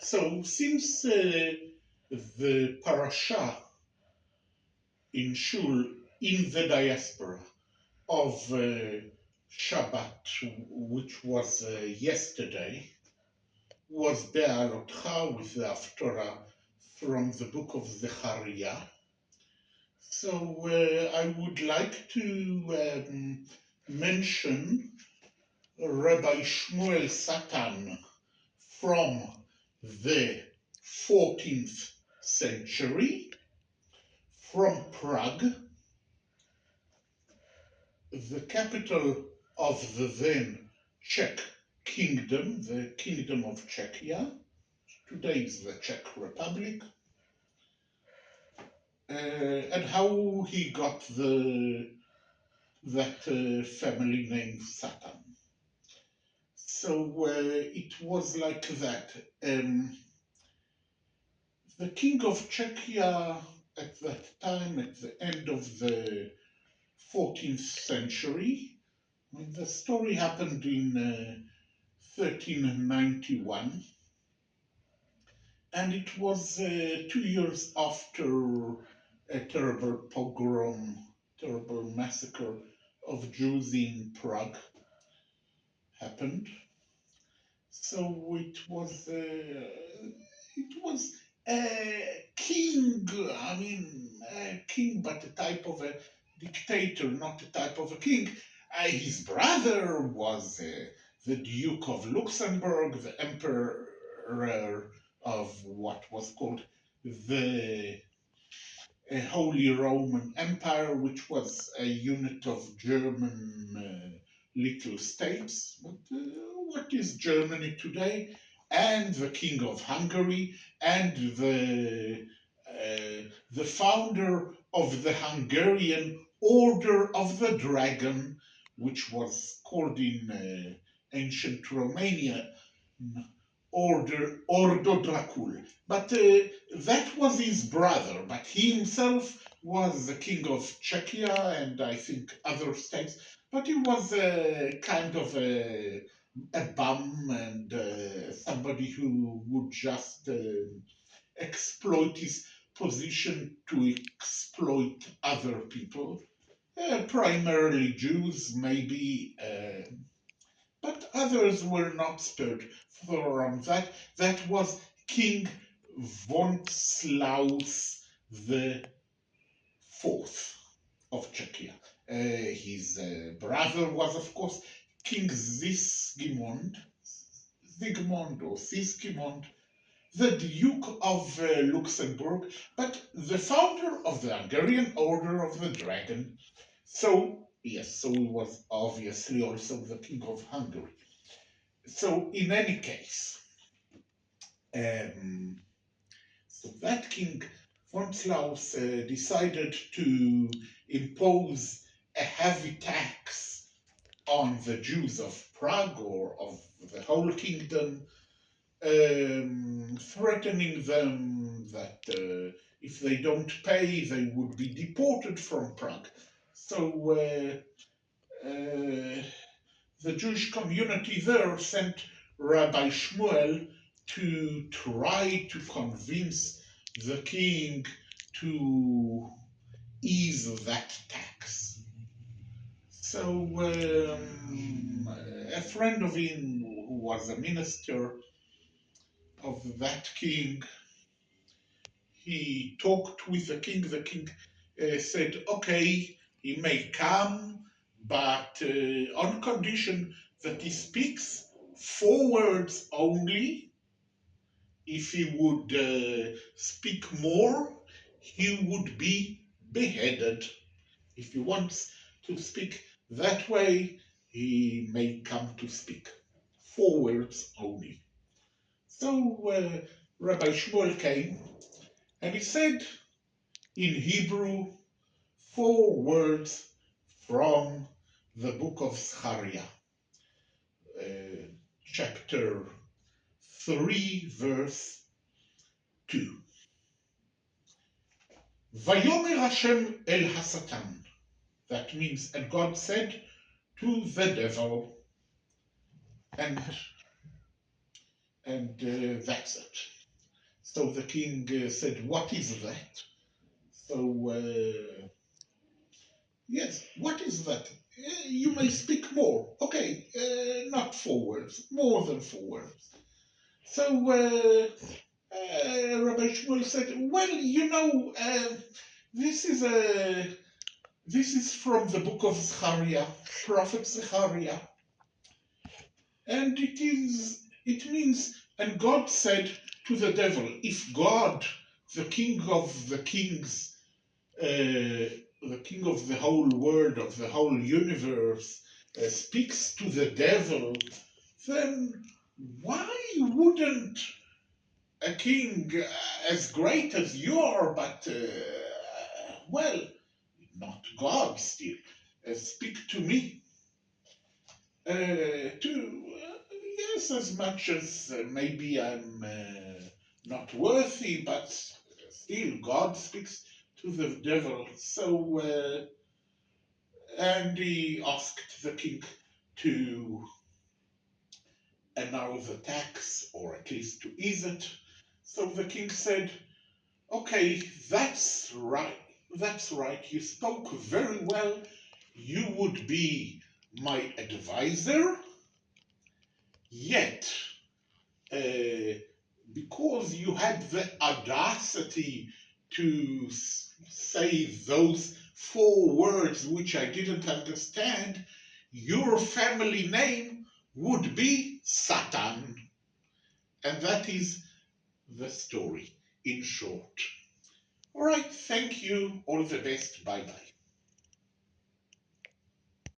So, since the parasha in Shul in the diaspora of Shabbat, which was yesterday, was Be'alotcha with the Haftorah from the book of Zechariah. So I would like to mention Rabbi Shmuel Satan from the 14th century from Prague, the capital of the then Czech kingdom, the Kingdom of Czechia. Today is the Czech Republic. And how he got that family name Satan. So it was like that. The king of Czechia at that time, at the end of the 14th century, the story happened in 1391, and it was 2 years after a terrible pogrom, terrible massacre of Jews in Prague happened. So it was a king. I mean, a king, but a type of a dictator, not a type of a king. His brother was the Duke of Luxembourg, the emperor of what was called the Holy Roman Empire, which was a unit of German little states. What is Germany today? And the King of Hungary, and the founder of the Hungarian Order of the Dragon, which was called in ancient Romania Ordo Dracul. But that was his brother, but he himself was the king of Czechia and I think other states. But he was a kind of a bum and somebody who would just exploit his position to exploit other people, primarily Jews, maybe. But others were not spared from that. That was King Wenceslaus the Fourth of Czechia. His brother was, of course, King Zygmunt or Sigismund, the Duke of Luxembourg, but the founder of the Hungarian Order of the Dragon. So, yes, so he was obviously also the King of Hungary. So, in any case, um, so that King Wenceslaus decided to impose a heavy tax on the Jews of Prague or of the whole kingdom, threatening them that if they don't pay, they would be deported from Prague. So the Jewish community there sent Rabbi Shmuel to try to convince the king to ease that tax. So a friend of him who was a minister of that king, he talked with the king. The king said, okay, he may come, but on condition that he speaks 4 words only. If he would speak more, he would be beheaded. If he wants to speak that way, he may come to speak 4 words only. So Rabbi Shmuel came and he said in Hebrew 4 words from the book of Zechariah, uh, chapter 3, verse 2. Vayomer Hashem el Hasatan. That means, and God said to the devil, and And that's it. So the king said, "What is that?" So, yes, what is that? You may speak more. Okay, not 4 words, more than 4 words. So Rabbi Shmuel said, "Well, this is a this is from the book of Zechariah, prophet Zechariah, and it means, and God said to the devil, if God, the King of the kings, the King of the whole world, of the whole universe, speaks to the devil, then why wouldn't a king as great as you are, but, well, not God still, speak to me? Yes, as much as maybe I'm not worthy, but still God speaks to the devil. So, and he asked the king to annul the tax, or at least to ease it. So the king said, "Okay, that's right. That's right. You spoke very well. You would be my advisor, yet, because you had the audacity to say those 4 words which I didn't understand, your family name would be Satan." And that is the story in short. All right, thank you. All the best. Bye bye.